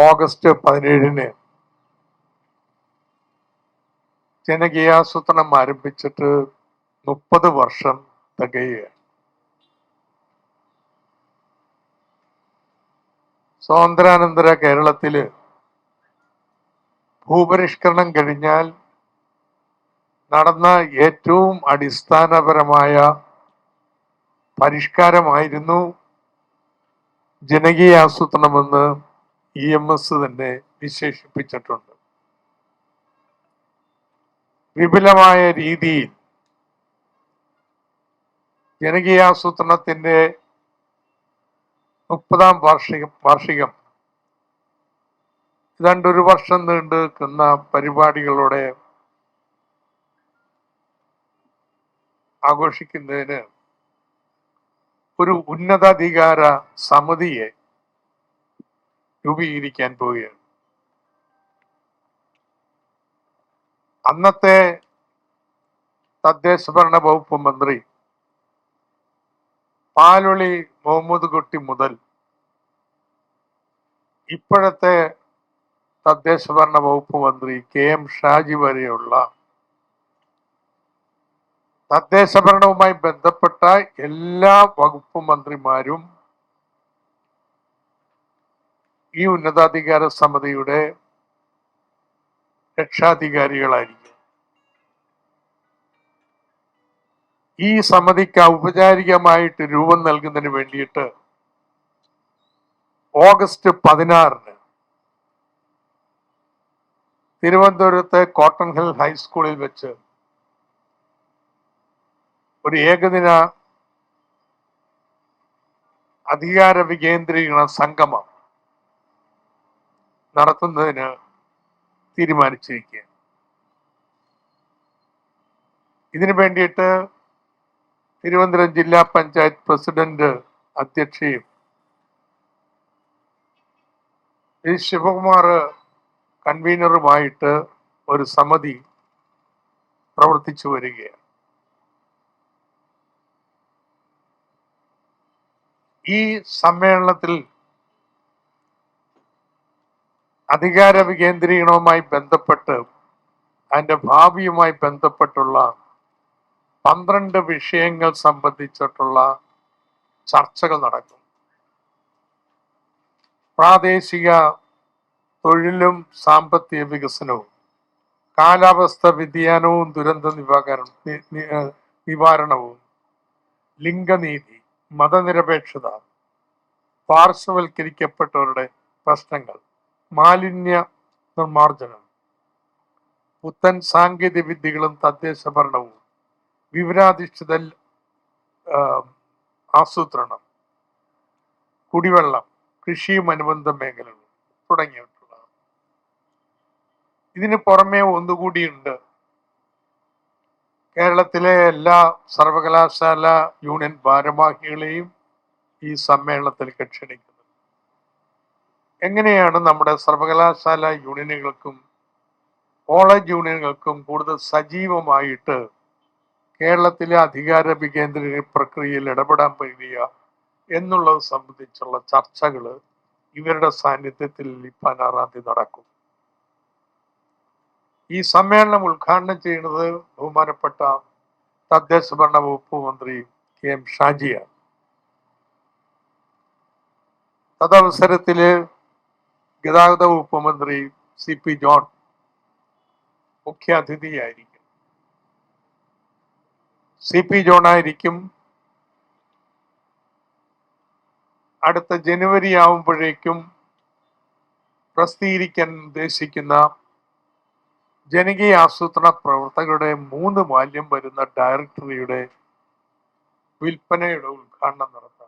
August 17 ജനകീയാസൂത്രണം ആരംഭിച്ചിട്ട് 30 വർഷം തികയുകയാണ്. സ്വാതന്ത്ര്യാനന്തര കേരളത്തില് ഭൂപരിഷ്കരണം കഴിഞ്ഞാൽ നടന്ന ഏറ്റവും അടിസ്ഥാനപരമായ പരിഷ്കാരമായിരുന്നു ജനകീയാസൂത്രണമെന്ന് EMS തന്നെ വിശേഷിപ്പിച്ചിട്ടുണ്ട്. വിപുലമായ രീതിയിൽ ജനകീയാസൂത്രണത്തിന്റെ 30ാം വാർഷികം ഏതാണ്ട് 1 വർഷം നീണ്ടു നിൽക്കുന്ന പരിപാടികളോടെ ആഘോഷിക്കുന്നതിന് ഒരു ഉന്നതാധികാര സമിതിയെ രൂപീകരിക്കാൻ പോവുകയാണ്. അന്നത്തെ തദ്ദേശ ഭരണ വകുപ്പ് മന്ത്രി പാലൊളി മുഹമ്മദ് കുട്ടി മുതൽ ഇപ്പോഴത്തെ തദ്ദേശ ഭരണ വകുപ്പ് മന്ത്രി KM ഷാജി വരെയുള്ള തദ്ദേശ ഭരണവുമായി ബന്ധപ്പെട്ട എല്ലാ വകുപ്പ് മന്ത്രിമാരും ഈ ഉന്നതാധികാര സമിതിയുടെ രക്ഷാധികാരികളായിരിക്കും. ഈ സമിതിക്ക് ഔപചാരികമായിട്ട് രൂപം നൽകുന്നതിന് വേണ്ടിയിട്ട് ഓഗസ്റ്റ് 16 തിരുവനന്തപുരത്തെ കോട്ടൺ ഹിൽ ഹൈസ്കൂളിൽ വെച്ച് ഒരു ഏകദിന അധികാര വികേന്ദ്രീകരണ സംഗമം നടത്തുന്നതിന് തീരുമാനിച്ചിരിക്കുക. ഇതിനു വേണ്ടിയിട്ട് തിരുവനന്തപുരം ജില്ലാ പഞ്ചായത്ത് പ്രസിഡന്റ് അധ്യക്ഷയും ശിവകുമാർ കൺവീനറുമായിട്ട് ഒരു സമിതി പ്രവർത്തിച്ചു വരികയാണ്. ഈ സമ്മേളനത്തിൽ അധികാര വികേന്ദ്രീകരണവുമായി ബന്ധപ്പെട്ട് അതിന്റെ ഭാവിയുമായി ബന്ധപ്പെട്ടുള്ള 12 വിഷയങ്ങൾ സംബന്ധിച്ചിട്ടുള്ള ചർച്ചകൾ നടക്കും. പ്രാദേശിക തൊഴിലും സാമ്പത്തിക വികസനവും, കാലാവസ്ഥ വ്യതിയാനവും ദുരന്ത നിവാരണവും, ലിംഗനീതി, മതനിരപേക്ഷത, പാർശ്വവൽക്കരിക്കപ്പെട്ടവരുടെ പ്രശ്നങ്ങൾ, മാലിന്യ നിർമ്മാർജ്ജനം, പുത്തൻ സാങ്കേതിക വിദ്യകളും തദ്ദേശ ഭരണവും, വിവരാധിഷ്ഠിത ആസൂത്രണം, കുടിവെള്ളം, കൃഷിയും അനുബന്ധ മേഖലകളും തുടങ്ങിയിട്ടുള്ളതാണ്. ഇതിന് പുറമെ ഒന്നുകൂടിയുണ്ട്. കേരളത്തിലെ എല്ലാ സർവകലാശാല യൂണിയൻ ഭാരവാഹികളെയും ഈ സമ്മേളനത്തിലേക്ക് ക്ഷണിക്കുന്നത്. എങ്ങനെയാണ് നമ്മുടെ സർവകലാശാല യൂണിയനുകൾക്കും കോളേജ് യൂണിയനുകൾക്കും കൂടുതൽ സജീവമായിട്ട് കേരളത്തിലെ അധികാര വികേന്ദ്രീകരണ പ്രക്രിയയിൽ ഇടപെടാൻ കഴിയുക എന്നുള്ളത് സംബന്ധിച്ചുള്ള ചർച്ചകൾ ഇവരുടെ സാന്നിധ്യത്തിൽ 16 നടക്കും. ഈ സമ്മേളനം ഉദ്ഘാടനം ചെയ്യുന്നത് ബഹുമാനപ്പെട്ട തദ്ദേശ ഭരണ വകുപ്പ് മന്ത്രി KM ഷാജിയാണ്. തദവസരത്തില് ഗതാഗത വകുപ്പ് മന്ത്രി CP ജോൺ മുഖ്യാതിഥിയായിരിക്കും. CP ജോൺ ആയിരിക്കും അടുത്ത ജനുവരി ആവുമ്പോഴേക്കും പ്രസിദ്ധീകരിക്കാൻ ഉദ്ദേശിക്കുന്ന ജനകീയ ആസൂത്രണ പ്രവർത്തകരുടെ 3 വാല്യം വരുന്ന ഡയറക്ടറിയുടെ വിൽപ്പനയുടെ ഉദ്ഘാടനം നടത്തും.